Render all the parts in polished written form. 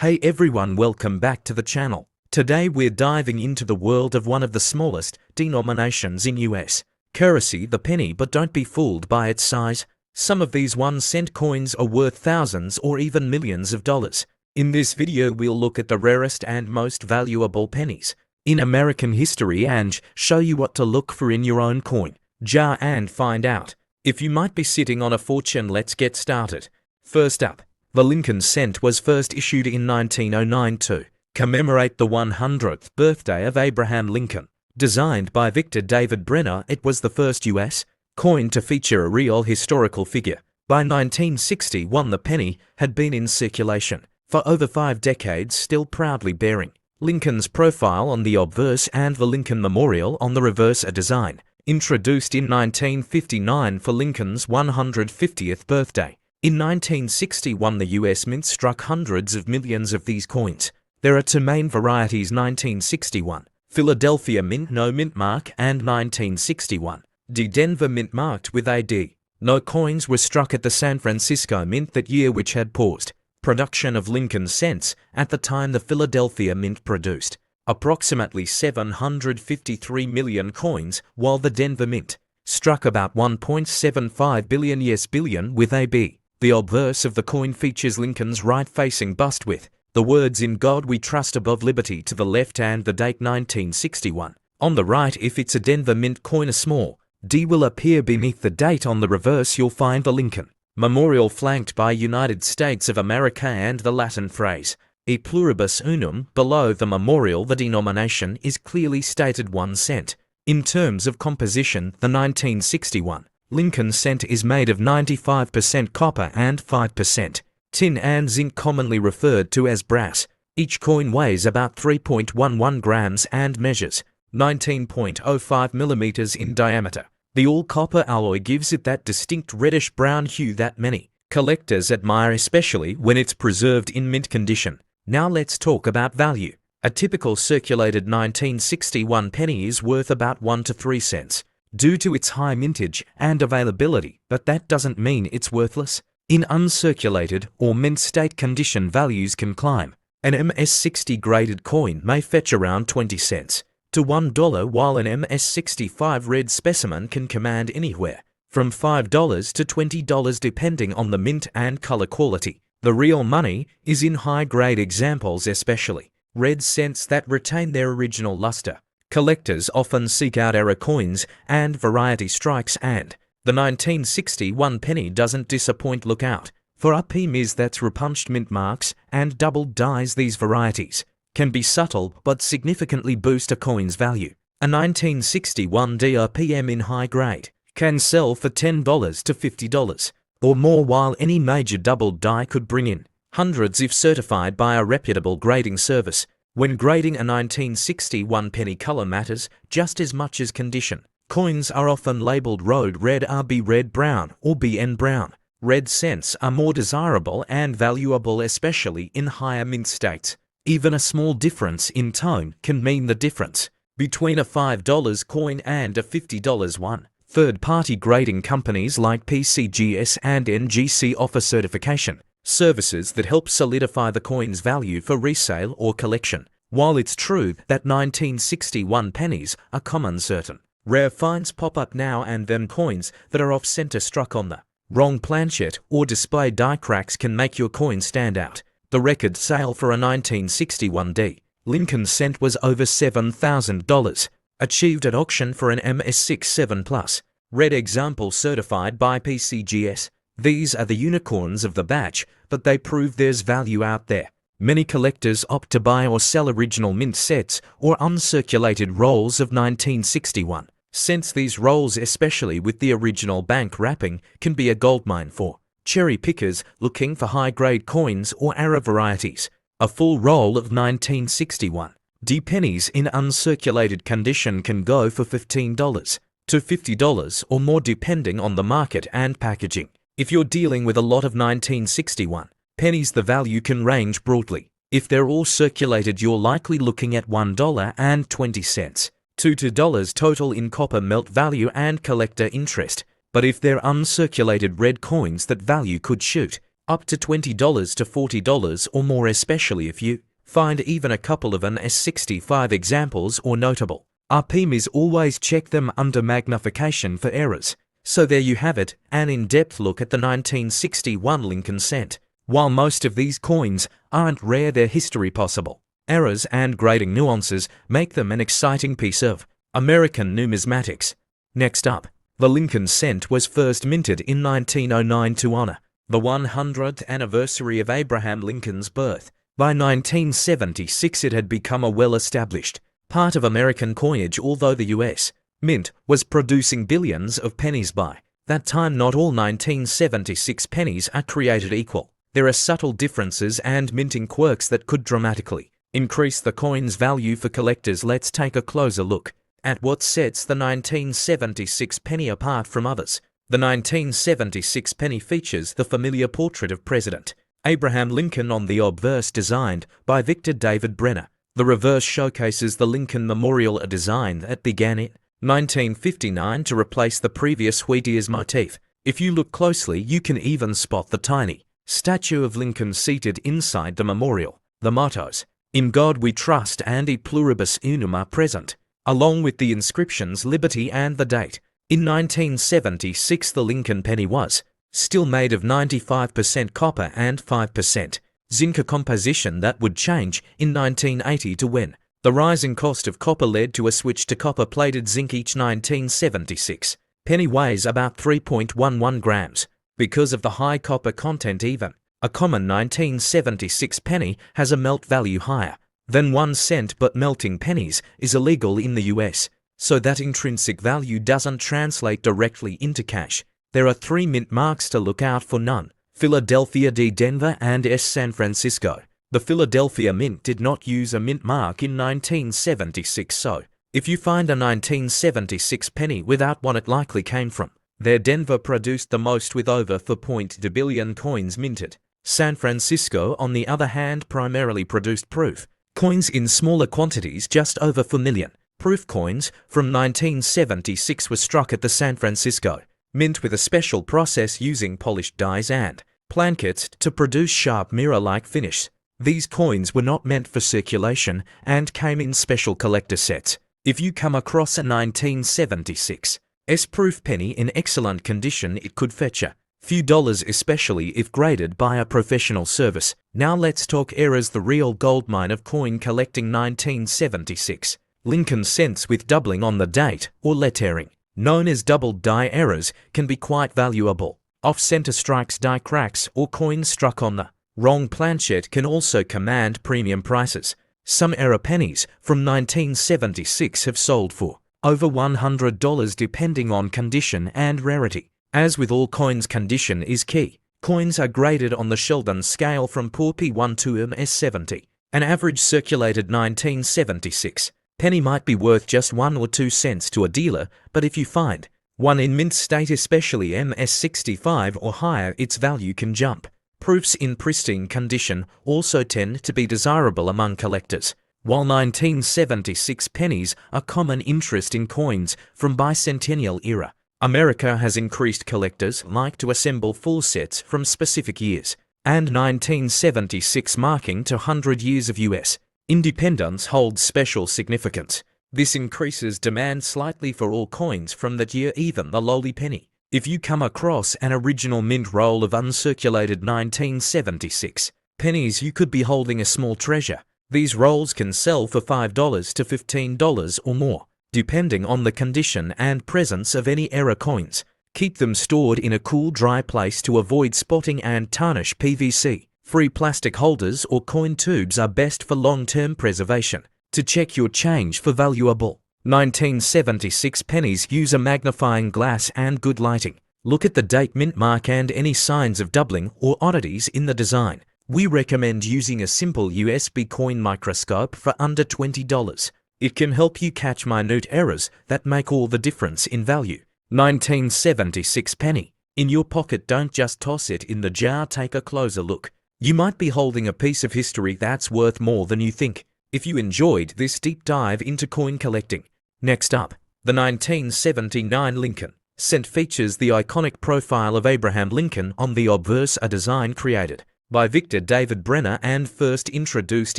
Hey everyone, welcome back to the channel. Today we're diving into the world of one of the smallest denominations in US currency, the penny, but don't be fooled by its size. Some of these 1-cent coins are worth thousands or even millions of dollars. In this video we'll look at the rarest and most valuable pennies in American history and show you what to look for in your own coin jar and find out if you might be sitting on a fortune. Let's get started. First up, the Lincoln cent was first issued in 1909 to commemorate the 100th birthday of Abraham Lincoln. Designed by Victor David Brenner, it was the first U.S. coin to feature a real historical figure. By 1961, the penny had been in circulation for over 5 decades, still proudly bearing Lincoln's profile on the obverse and the Lincoln Memorial on the reverse, a design introduced in 1959 for Lincoln's 150th birthday. In 1961, the US Mint struck hundreds of millions of these coins. There are two main varieties: 1961 Philadelphia Mint, no mint mark, and 1961 D Denver Mint, marked with a D. No coins were struck at the San Francisco Mint that year, which had paused production of Lincoln cents. At the time, the Philadelphia Mint produced approximately 753 million coins, while the Denver Mint struck about 1.75 billion, yes, billion with a B. The obverse of the coin features Lincoln's right-facing bust with the words "In God We Trust" above Liberty to the left and the date 1961 on the right. If it's a Denver Mint coin, a small D will appear beneath the date. On the reverse, you'll find the Lincoln Memorial flanked by United States of America and the Latin phrase "E pluribus unum" below the memorial. The denomination is clearly stated 1 cent. In terms of composition, the 1961 Lincoln cent is made of 95% copper and 5% tin and zinc, commonly referred to as brass. Each coin weighs about 3.11 grams and measures 19.05 millimeters in diameter. The all-copper alloy gives it that distinct reddish-brown hue that many collectors admire, especially when it's preserved in mint condition. Now let's talk about value. A typical circulated 1961 penny is worth about 1 to 3 cents. Due to its high mintage and availability, but that doesn't mean it's worthless. In uncirculated or mint state condition, values can climb. An MS-60 graded coin may fetch around 20 cents to $1, while an MS-65 red specimen can command anywhere from $5 to $20 depending on the mint and color quality. The real money is in high-grade examples, especially red cents that retain their original luster. Collectors often seek out error coins and variety strikes, and the 1961 penny doesn't disappoint. Look out for RPMs, that's repunched mint marks, and doubled dies. These varieties can be subtle but significantly boost a coin's value. A 1961 DRPM in high grade can sell for $10 to $50 or more, while any major doubled die could bring in hundreds if certified by a reputable grading service. When grading a 1961 penny, color matters just as much as condition. Coins are often labeled Road Red, RB Red, Brown, or BN Brown. Red cents are more desirable and valuable, especially in higher mint states. Even a small difference in tone can mean the difference between a $5 coin and a $50 one. Third-party grading companies like PCGS and NGC offer certification services that help solidify the coin's value for resale or collection. While it's true that 1961 pennies are common, certain rare finds pop up now and then. Coins that are off-center, struck on the wrong planchet, or display die cracks can make your coin stand out. The record sale for a 1961 D Lincoln cent was over $7,000, achieved at auction for an MS-67 Plus red example certified by PCGS. These are the unicorns of the batch, but they prove there's value out there. Many collectors opt to buy or sell original mint sets or uncirculated rolls of 1961 cents. These rolls, especially with the original bank wrapping, can be a goldmine for cherry pickers looking for high-grade coins or error varieties. A full roll of 1961 D pennies in uncirculated condition can go for $15 to $50 or more, depending on the market and packaging. If you're dealing with a lot of 1961 pennies, the value can range broadly. If they're all circulated, you're likely looking at $1.20 to $2 total in copper melt value and collector interest. But if they're uncirculated red coins, that value could shoot up to $20 to $40 or more, especially if you find even a couple of an S65 examples or notable. Our Pennies always check them under magnification for errors. So there you have it, an in-depth look at the 1961 Lincoln cent. While most of these coins aren't rare, their history possible. Errors and grading nuances make them an exciting piece of American numismatics. Next up, the Lincoln cent was first minted in 1909 to honor the 100th anniversary of Abraham Lincoln's birth. By 1976 it had become a well-established part of American coinage, although the U.S. Mint was producing billions of pennies by that time. Not all 1976 pennies are created equal. There are subtle differences and minting quirks that could dramatically increase the coin's value for collectors. Let's take a closer look at what sets the 1976 penny apart from others. The 1976 penny features the familiar portrait of President Abraham Lincoln on the obverse, designed by Victor David Brenner. The reverse showcases the Lincoln Memorial, a design that began in 1959 to replace the previous Wheat Ears motif. If you look closely, you can even spot the tiny statue of Lincoln seated inside the memorial. The mottos, "In God We Trust" and "E Pluribus Unum" are present, along with the inscriptions "Liberty" and the date. In 1976, the Lincoln penny was still made of 95% copper and 5% zinc, a composition that would change in 1980 to when the rising cost of copper led to a switch to copper-plated zinc. Each 1976 penny weighs about 3.11 grams. Because of the high copper content, even a common 1976 penny has a melt value higher than 1 cent, but melting pennies is illegal in the US, so that intrinsic value doesn't translate directly into cash. There are 3 mint marks to look out for: none, Philadelphia, D, Denver, and S, San Francisco. The Philadelphia Mint did not use a mint mark in 1976, so if you find a 1976 penny without one, it likely came from there. Denver produced the most with over 4.2 billion coins minted. San Francisco, on the other hand, primarily produced proof coins in smaller quantities, just over 4 million. Proof coins from 1976 were struck at the San Francisco Mint with a special process using polished dies and plankets to produce sharp mirror-like finish. These coins were not meant for circulation and came in special collector sets. If you come across a 1976 S-proof penny in excellent condition, it could fetch a few dollars, especially if graded by a professional service. Now let's talk errors, the real goldmine of coin collecting. 1976 Lincoln cents with doubling on the date or lettering, known as double die errors, can be quite valuable. Off-center strikes, die cracks, or coins struck on the wrong planchet can also command premium prices. Some error pennies from 1976 have sold for over $100 depending on condition and rarity. As with all coins, condition is key. Coins are graded on the Sheldon scale from poor P1 to MS70. An average circulated 1976 penny might be worth just 1 or 2 cents to a dealer, but if you find one in mint state, especially MS65 or higher, its value can jump. Proofs in pristine condition also tend to be desirable among collectors. While 1976 pennies are common interest in coins from bicentennial era, America has increased. Collectors like to assemble full sets from specific years, and 1976 marking to 100 years of US independence holds special significance. This increases demand slightly for all coins from that year, even the lowly penny. If you come across an original mint roll of uncirculated 1976 pennies, you could be holding a small treasure. These rolls can sell for $5 to $15 or more, depending on the condition and presence of any error coins. Keep them stored in a cool, dry place to avoid spotting and tarnish. PVC-free plastic holders or coin tubes are best for long-term preservation. To check your change for valuable 1976 pennies, use a magnifying glass and good lighting. Look at the date, mint mark, and any signs of doubling or oddities in the design. We recommend using a simple USB coin microscope for under $20. It can help you catch minute errors that make all the difference in value. 1976 penny in your pocket. Don't just toss it in the jar, take a closer look. You might be holding a piece of history that's worth more than you think. If you enjoyed this deep dive into coin collecting, next up, the 1979 Lincoln Cent features the iconic profile of Abraham Lincoln on the obverse, a design created by Victor David Brenner and first introduced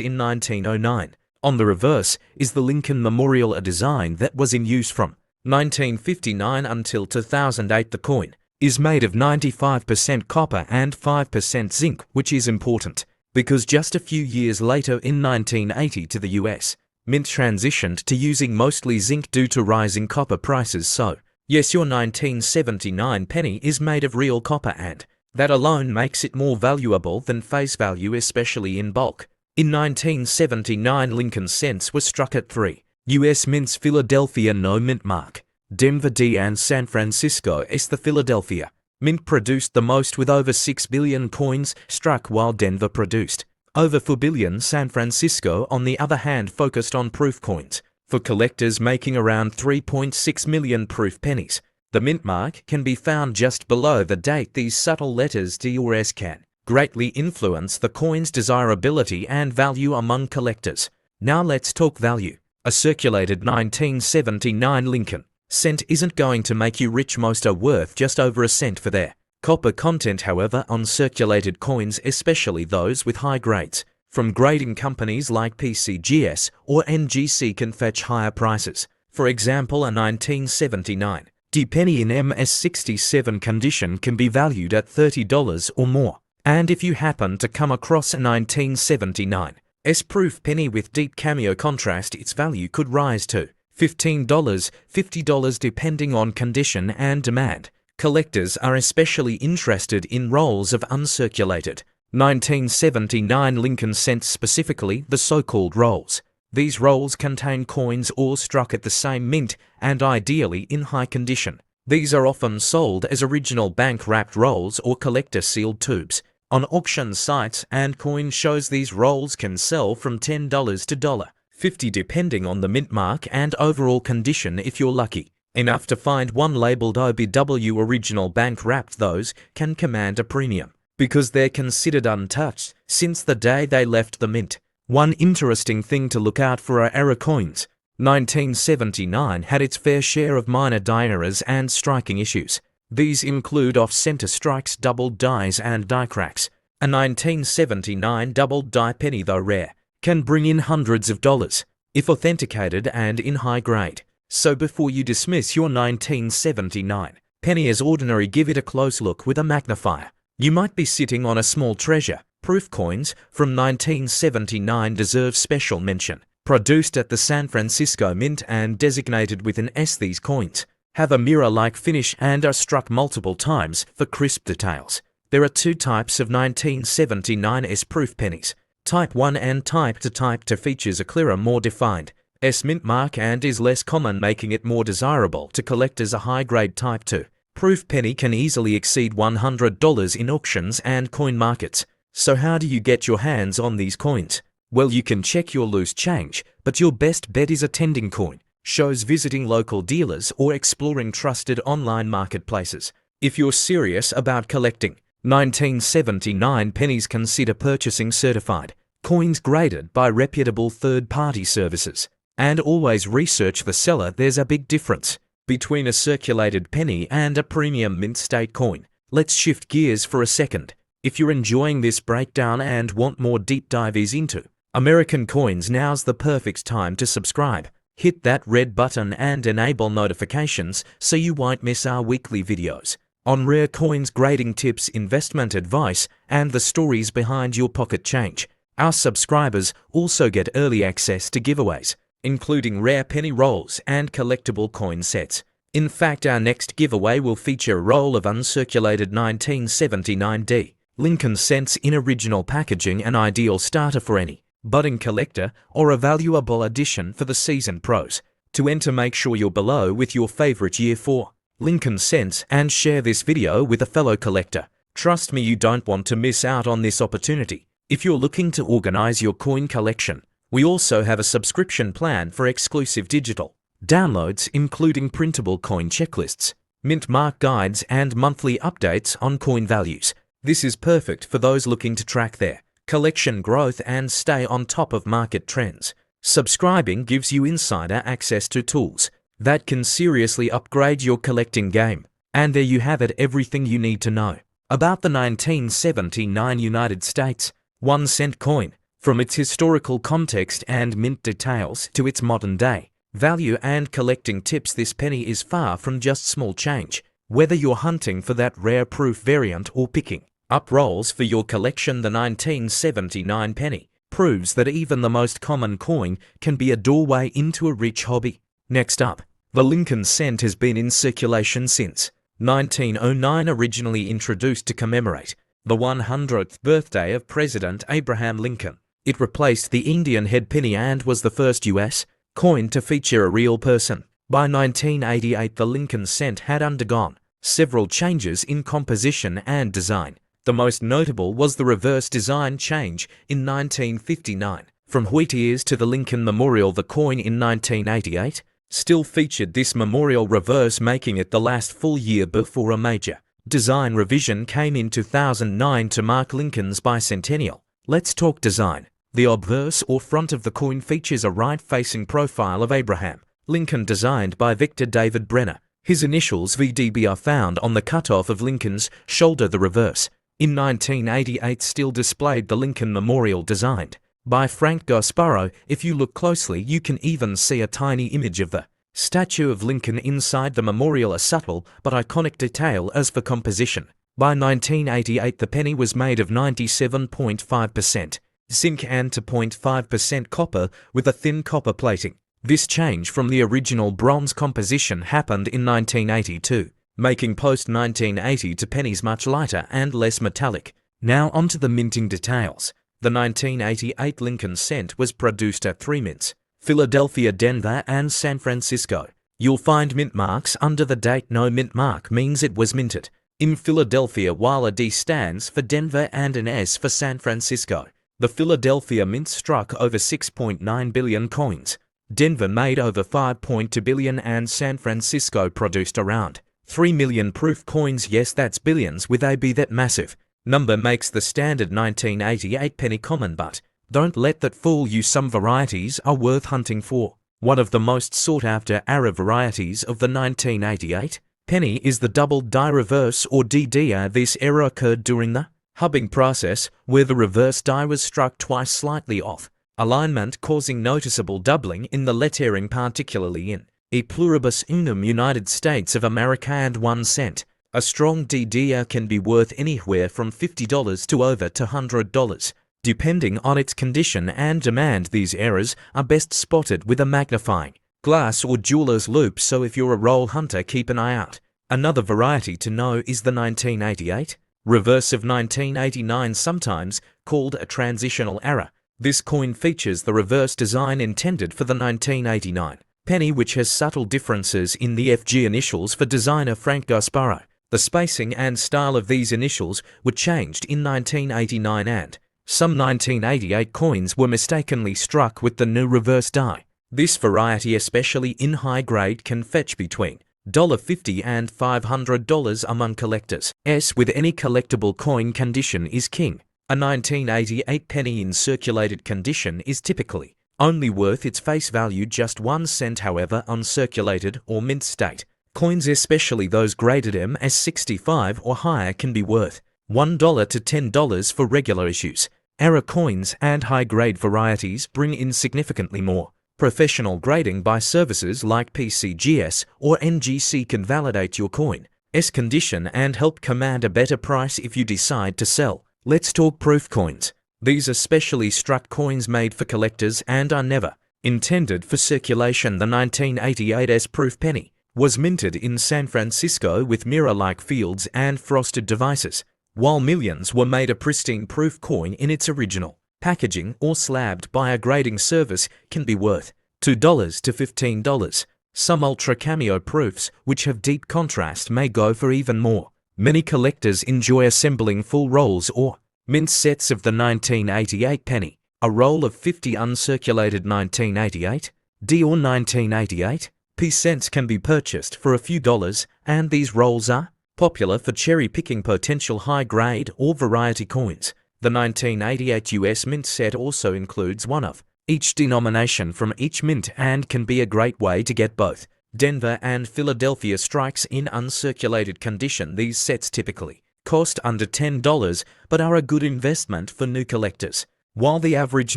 in 1909. On the reverse is the Lincoln Memorial, a design that was in use from 1959 until 2008. The coin is made of 95% copper and 5% zinc, which is important because just a few years later in 1980 to the US, Mint transitioned to using mostly zinc due to rising copper prices. So, yes, your 1979 penny is made of real copper, and that alone makes it more valuable than face value, especially in bulk. In 1979, Lincoln cents were struck at 3 U.S. mints: Philadelphia no mint mark, Denver D, and San Francisco S. The Philadelphia Mint produced the most with over 6 billion coins struck, while Denver produced over 4 billion. San Francisco, on the other hand, focused on proof coins for collectors, making around 3.6 million proof pennies. The mint mark can be found just below the date. These subtle letters D or S can greatly influence the coin's desirability and value among collectors. Now let's talk value. A circulated 1979 Lincoln cent isn't going to make you rich. Most are worth just over a cent for their copper content. However, on circulated coins, especially those with high grades from grading companies like PCGS or NGC, can fetch higher prices. For example, a 1979 D penny in MS67 condition can be valued at $30 or more. And if you happen to come across a 1979 S-proof penny with deep cameo contrast, its value could rise to $15, $50 depending on condition and demand. Collectors are especially interested in rolls of uncirculated 1979 Lincoln cents, specifically the so-called rolls. These rolls contain coins all struck at the same mint and ideally in high condition. These are often sold as original bank-wrapped rolls or collector-sealed tubes on auction sites, and coin shows these rolls can sell from $10 to $50 depending on the mint mark and overall condition. If you're lucky enough to find one labeled OBW original bank-wrapped, those can command a premium because they're considered untouched since the day they left the mint. One interesting thing to look out for are error coins. 1979 had its fair share of minor die errors and striking issues. These include off-center strikes, doubled dies, and die cracks. A 1979 doubled die penny, though rare, can bring in hundreds of dollars if authenticated and in high grade. So before you dismiss your 1979 penny as ordinary, give it a close look with a magnifier. You might be sitting on a small treasure. Proof coins from 1979 deserve special mention. Produced at the San Francisco Mint and designated with an S, these coins have a mirror-like finish and are struck multiple times for crisp details. There are two types of 1979 S-proof pennies, Type 1 and Type 2. Type 2 features a clearer, more defined S mint mark and is less common, making it more desirable to collectors. A high-grade Type 2 proof penny can easily exceed $100 in auctions and coin markets. So how do you get your hands on these coins? Well, you can check your loose change, but your best bet is attending coin shows, visiting local dealers, or exploring trusted online marketplaces. If you're serious about collecting 1979 pennies, consider purchasing certified coins graded by reputable third-party services. And always research the seller. There's a big difference between a circulated penny and a premium mint state coin. Let's shift gears for a second. If you're enjoying this breakdown and want more deep dives into American coins, now's the perfect time to subscribe. Hit that red button and enable notifications so you won't miss our weekly videos on rare coins, grading tips, investment advice, and the stories behind your pocket change. Our subscribers also get early access to giveaways, including rare penny rolls and collectible coin sets. In fact, our next giveaway will feature a roll of uncirculated 1979 D Lincoln cents in original packaging, an ideal starter for any budding collector or a valuable addition for the seasoned pros. To enter, make sure you're below with your favorite year for Lincoln cents and share this video with a fellow collector. Trust me, you don't want to miss out on this opportunity. If you're looking to organize your coin collection, we also have a subscription plan for exclusive digital downloads, including printable coin checklists, mint mark guides, and monthly updates on coin values. This is perfect for those looking to track their collection growth and stay on top of market trends. Subscribing gives you insider access to tools, that can seriously upgrade your collecting game. And there you have it, everything you need to know about the 1979 United States 1-cent coin, from its historical context and mint details to its modern day value and collecting tips. This penny is far from just small change. Whether you're hunting for that rare proof variant or picking up rolls for your collection, the 1979 penny proves that even the most common coin can be a doorway into a rich hobby. Next up, the Lincoln cent has been in circulation since 1909, originally introduced to commemorate the 100th birthday of President Abraham Lincoln. It replaced the Indian head penny and was the first U.S. coin to feature a real person. By 1988, the Lincoln cent had undergone several changes in composition and design. The most notable was the reverse design change in 1959. From Whittier's to the Lincoln Memorial, the coin in 1988 still featured this memorial reverse, making it the last full year before a major design revision came in 2009 to mark Lincoln's bicentennial. Let's talk design. The obverse or front of the coin features a right-facing profile of Abraham Lincoln designed by Victor David Brenner. His initials VDB are found on the cutoff of Lincoln's shoulder. The reverse in 1988 still displayed the Lincoln Memorial designed by Frank Gasparro. If you look closely, you can even see a tiny image of the statue of Lincoln inside the memorial, a subtle but iconic detail. As for composition, by 1988 the penny was made of 97.5% zinc and 2.5% copper with a thin copper plating. This change from the original bronze composition happened in 1982, making post-1980 to pennies much lighter and less metallic. Now onto the minting details. The 1988 Lincoln cent was produced at 3 mints: Philadelphia, Denver, and San Francisco. You'll find mint marks under the date. No mint mark means it was minted in Philadelphia, while a D stands for Denver and an S for San Francisco. The Philadelphia mint struck over 6.9 billion coins. Denver made over 5.2 billion and San Francisco produced around 3 million proof coins. Yes, that's billions with a B. That massive number makes the standard 1988 penny common, but don't let that fool you. Some varieties are worth hunting for. One of the most sought-after era varieties of the 1988 penny is the double die reverse, or DD. This error occurred during the hubbing process, where the reverse die was struck twice slightly off alignment, causing noticeable doubling in the lettering, particularly in E pluribus unum United States of America and 1 cent. A strong DD can be worth anywhere from $50 to over $200, depending on its condition and demand. These errors are best spotted with a magnifying glass or jeweler's loupe, so if you're a roll hunter, keep an eye out. Another variety to know is the 1988 reverse of 1989, sometimes called a transitional error. This coin features the reverse design intended for the 1989 penny, which has subtle differences in the FG initials for designer Frank Gasparro. The spacing and style of these initials were changed in 1989, and some 1988 coins were mistakenly struck with the new reverse die. This variety, especially in high grade, can fetch between $50 and $500 among collectors. With any collectible coin, condition is king. A 1988 penny in circulated condition is typically only worth its face value, just 1 cent. However, uncirculated or mint state coins, especially those graded MS65 or higher, can be worth $1 to $10 for regular issues. Error coins and high-grade varieties bring in significantly more. Professional grading by services like PCGS or NGC can validate your coin's condition and help command a better price if you decide to sell. Let's talk proof coins. These are specially struck coins made for collectors and are never intended for circulation. The 1988 proof penny was minted in San Francisco with mirror-like fields and frosted devices, while millions were made. A pristine proof coin in its original packaging or slabbed by a grading service can be worth $2 to $15. Some ultra cameo proofs, which have deep contrast, may go for even more. Many collectors enjoy assembling full rolls or mint sets of the 1988 penny. A roll of 50 uncirculated 1988 D or 1988 P cents can be purchased for a few dollars, and these rolls are popular for cherry-picking potential high-grade or variety coins. The 1988 US mint set also includes one of each denomination from each mint and can be a great way to get both Denver and Philadelphia strikes in uncirculated condition. These sets typically cost under $10 but are a good investment for new collectors. While the average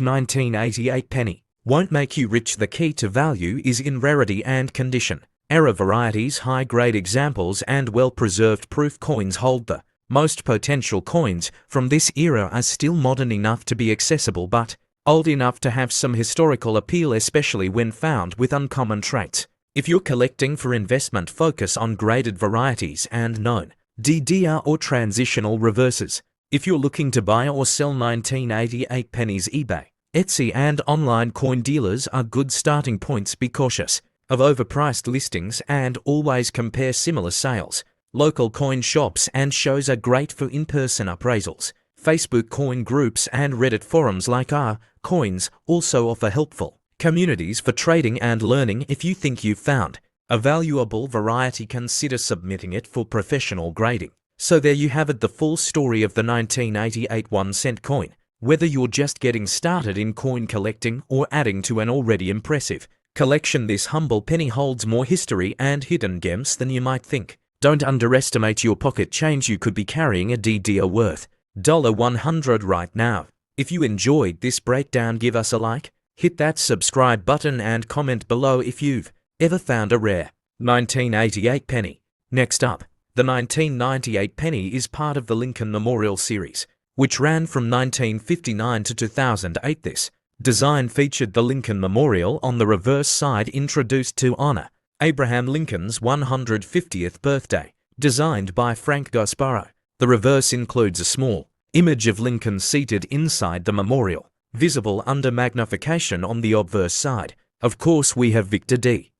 1988 penny won't make you rich, the key to value is in rarity and condition. Era varieties, high-grade examples, and well-preserved proof coins hold the most potential. Coins from this era are still modern enough to be accessible but old enough to have some historical appeal, especially when found with uncommon traits. If you're collecting for investment, focus on graded varieties and known DDR or transitional reverses. If you're looking to buy or sell 1988 pennies, eBay, Etsy, and online coin dealers are good starting points. Be cautious of overpriced listings and always compare similar sales. Local coin shops and shows are great for in-person appraisals. Facebook coin groups and Reddit forums like R-Coins also offer helpful communities for trading and learning. If you think you've found a valuable variety, consider submitting it for professional grading. So there you have it, the full story of the 1988 1-cent coin. Whether you're just getting started in coin collecting or adding to an already impressive collection, this humble penny holds more history and hidden gems than you might think. Don't underestimate your pocket change. You could be carrying a DDR worth $100 right now. If you enjoyed this breakdown, give us a like, hit that subscribe button, and comment below if you've ever found a rare 1988 penny. Next up, the 1998 penny is part of the Lincoln Memorial series, which ran from 1959 to 2008. This design featured the Lincoln Memorial on the reverse side, introduced to honor Abraham Lincoln's 150th birthday, designed by Frank Gasparo. The reverse includes a small image of Lincoln seated inside the memorial, visible under magnification on the obverse side. Of course, we have Victor D.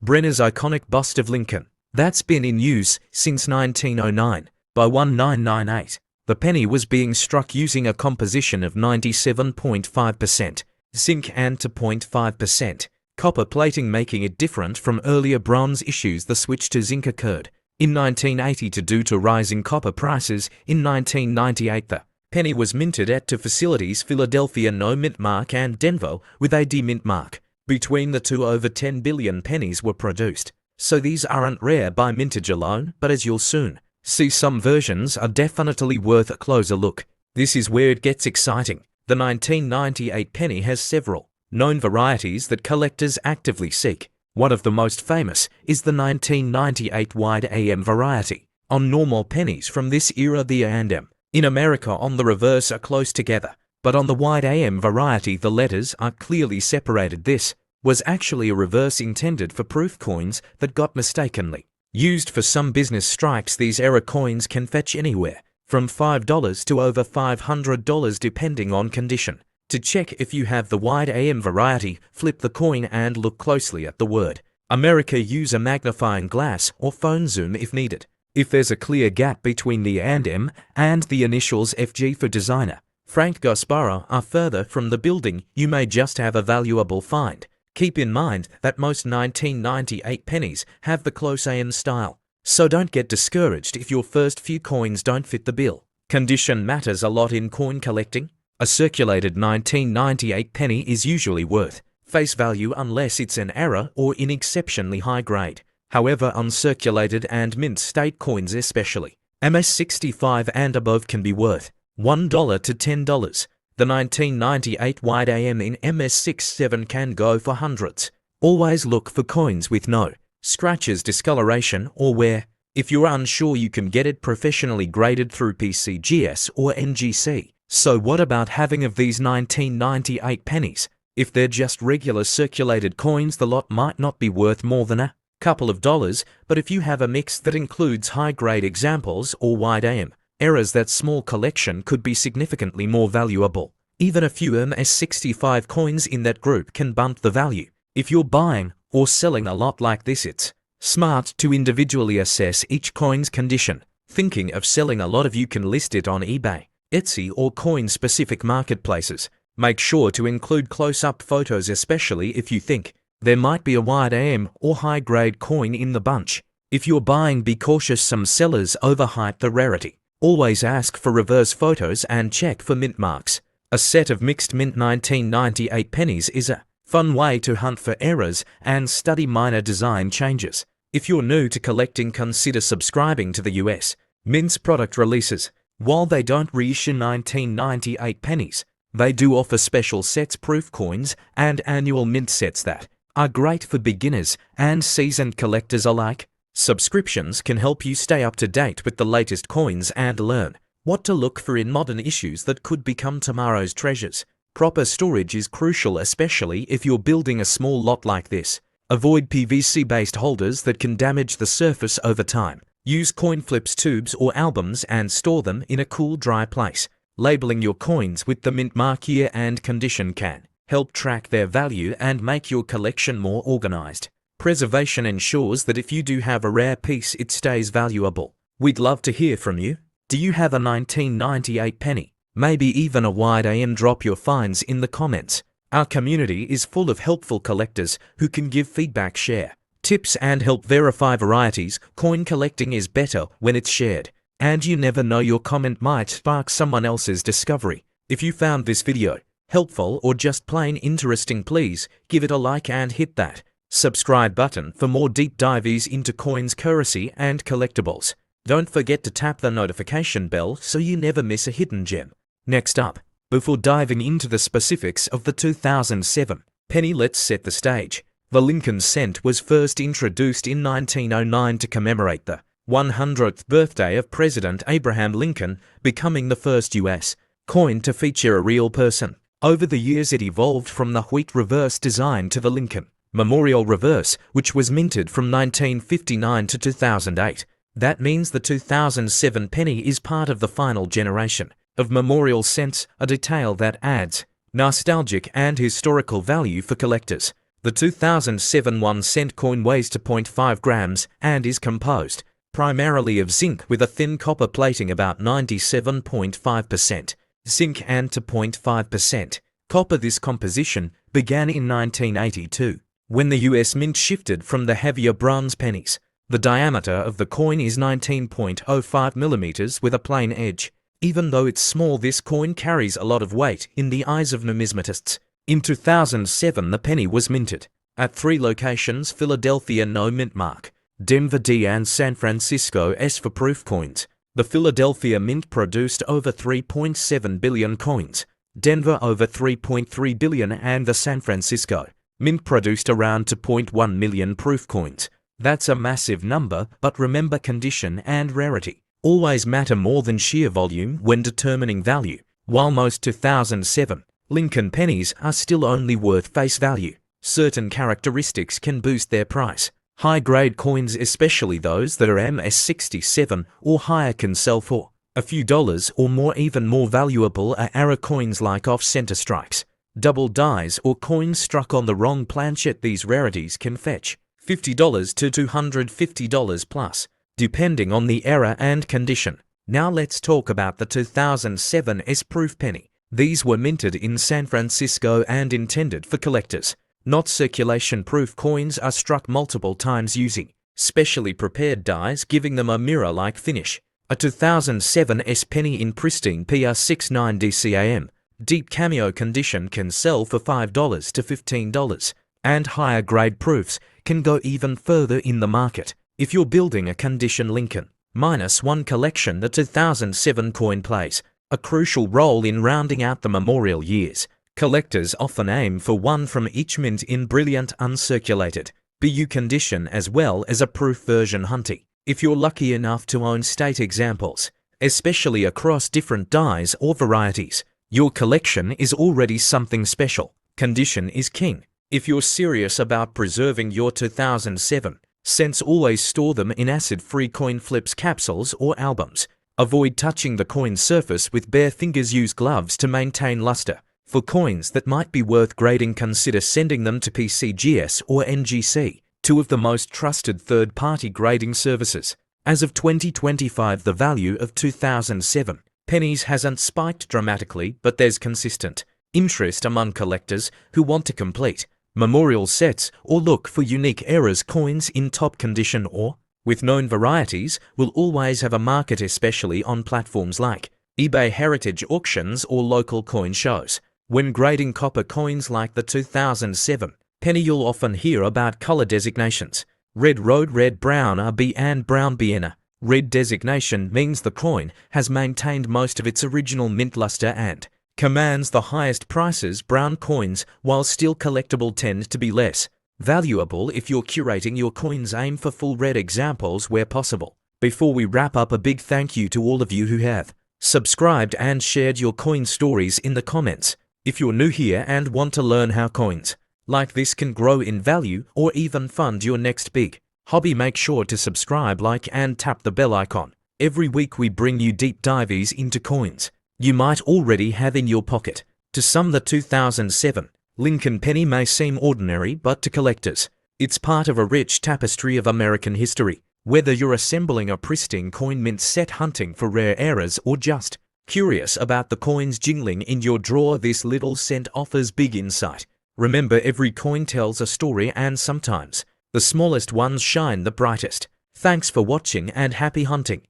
Brenner's iconic bust of Lincoln that's been in use since 1909. By 1998, the penny was being struck using a composition of 97.5% zinc and 2.5% copper plating, making it different from earlier bronze issues. The switch to zinc occurred in 1980 due to rising copper prices. In 1998, the penny was minted at two facilities, Philadelphia no mint mark and Denver with a D mint mark. Between the two, over 10 billion pennies were produced. So these aren't rare by mintage alone, but as you'll soon see, some versions are definitely worth a closer look. This is where it gets exciting. The 1998 penny has several known varieties that collectors actively seek. One of the most famous is the 1998 wide AM variety. On normal pennies from this era, the A and M in America on the reverse are close together, but on the wide AM variety the letters are clearly separated. This was actually a reverse intended for proof coins that got mistakenly used for some business strikes. These era coins can fetch anywhere from $5 to over $500 depending on condition. To check if you have the wide AM variety, flip the coin and look closely at the word America. Use a magnifying glass or phone zoom if needed. If there's a clear gap between the A&M and the initials FG for designer Frank Gasparo are further from the building, you may just have a valuable find. Keep in mind that most 1998 pennies have the close AM style, so don't get discouraged if your first few coins don't fit the bill. Condition matters a lot in coin collecting. A circulated 1998 penny is usually worth face value unless it's an error or in exceptionally high grade. However, uncirculated and mint state coins, especially MS65 and above, can be worth $1 to $10. The 1998 wide AM in MS67 can go for hundreds. Always look for coins with no scratches, discoloration, or wear. If you're unsure, you can get it professionally graded through PCGS or NGC. So what about having of these 1998 pennies? If they're just regular circulated coins, the lot might not be worth more than a couple of dollars, but if you have a mix that includes high-grade examples or wide AM errors, that small collection could be significantly more valuable. Even a few MS65 coins in that group can bump the value. If you're buying or selling a lot like this, it's smart to individually assess each coin's condition. Thinking of selling a lot of you can list it on eBay, Etsy, or coin-specific marketplaces. Make sure to include close-up photos, especially if you think there might be a wide AM or high-grade coin in the bunch. If you're buying, be cautious. Some sellers overhype the rarity. Always ask for reverse photos and check for mint marks. A set of mixed mint 1998 pennies is a Fun way to hunt for errors and study minor design changes. If you're new to collecting, consider subscribing to the US Mint's product releases. While they don't reissue 1998 pennies, they do offer special sets, proof coins, and annual mint sets that are great for beginners and seasoned collectors alike. Subscriptions can help you stay up to date with the latest coins and learn what to look for in modern issues that could become tomorrow's treasures. Proper storage is crucial, especially if you're building a small lot like this. Avoid PVC-based holders that can damage the surface over time. Use coin flips, tubes, or albums and store them in a cool, dry place. Labeling your coins with the mint mark, year, and condition can help track their value and make your collection more organized. Preservation ensures that if you do have a rare piece, it stays valuable. We'd love to hear from you. Do you have a 1998 penny? Maybe even a wide AM? Drop your finds in the comments. Our community is full of helpful collectors who can give feedback, share tips, and help verify varieties. Coin collecting is better when it's shared, and you never know, your comment might spark someone else's discovery. If you found this video helpful or just plain interesting, please give it a like and hit that subscribe button for more deep dives into coins, currency, and collectibles. Don't forget to tap the notification bell so you never miss a hidden gem. Next up, before diving into the specifics of the 2007 penny, let's set the stage. The Lincoln cent was first introduced in 1909 to commemorate the 100th birthday of President Abraham Lincoln, becoming the first U.S. coin to feature a real person. Over the years, it evolved from the wheat reverse design to the Lincoln Memorial reverse, which was minted from 1959 to 2008. That means the 2007 penny is part of the final generation of memorial cents, a detail that adds nostalgic and historical value for collectors. The 2007 1-cent coin weighs 2.5 grams and is composed primarily of zinc with a thin copper plating, about 97.5% zinc and 2.5% copper. This composition began in 1982 when the US Mint shifted from the heavier bronze pennies. The diameter of the coin is 19.05 millimeters with a plain edge. Even though it's small, this coin carries a lot of weight in the eyes of numismatists. In 2007, the penny was minted at 3 locations: Philadelphia, no mint mark; Denver, D; and San Francisco, S for proof coins. The Philadelphia Mint produced over 3.7 billion coins, Denver over 3.3 billion, and the San Francisco Mint produced around 2.1 million proof coins. That's a massive number, but remember, condition and rarity always matter more than sheer volume when determining value. While most 2007 Lincoln pennies are still only worth face value, certain characteristics can boost their price. High-grade coins, especially those that are MS67 or higher, can sell for a few dollars or more. Even more valuable are error coins like off-center strikes, double dies, or coins struck on the wrong planchet. These rarities can fetch $50 to $250 plus, depending on the error and condition. Now let's talk about the 2007 S-proof penny. These were minted in San Francisco and intended for collectors. Not circulation-proof coins are struck multiple times using specially prepared dies, giving them a mirror-like finish. A 2007 S penny in pristine PR69 DCAM deep cameo condition can sell for $5 to $15, and higher grade proofs can go even further in the market. If you're building a condition Lincoln -1 collection, the 2007 coin plays a crucial role in rounding out the memorial years. Collectors often aim for one from each mint in brilliant uncirculated BU condition, as well as a proof version. Hunty, if you're lucky enough to own state examples, especially across different dies or varieties, your collection is already something special. Condition is king. If you're serious about preserving your 2007 cents, always store them in acid-free coin flips, capsules, or albums. Avoid touching the coin surface with bare fingers. Use gloves to maintain luster. For coins that might be worth grading, consider sending them to PCGS or NGC, 2 of the most trusted third-party grading services. As of 2025, the value of 2007 pennies hasn't spiked dramatically, but there's consistent interest among collectors who want to complete memorial sets or look for unique errors. Coins in top condition or with known varieties will always have a market, especially on platforms like eBay, heritage auctions, or local coin shows. When grading copper coins like the 2007 penny, you'll often hear about color designations. Red Road, Red Brown RB and Brown Bienna. Red designation means the coin has maintained most of its original mint luster and commands the highest prices. Brown coins, while still collectible, tend to be less valuable. If you're curating your coins, aim for full red examples where possible. Before we wrap up, a big thank you to all of you who have subscribed and shared your coin stories in the comments. If you're new here and want to learn how coins like this can grow in value or even fund your next big hobby, make sure to subscribe, like, and tap the bell icon. Every week we bring you deep dives into coins you might already have in your pocket. To some, the 2007 Lincoln penny may seem ordinary, but to collectors, it's part of a rich tapestry of American history. Whether you're assembling a pristine coin mint set, hunting for rare errors, or just curious about the coins jingling in your drawer, this little cent offers big insight. Remember, every coin tells a story, and sometimes the smallest ones shine the brightest. Thanks for watching and happy hunting.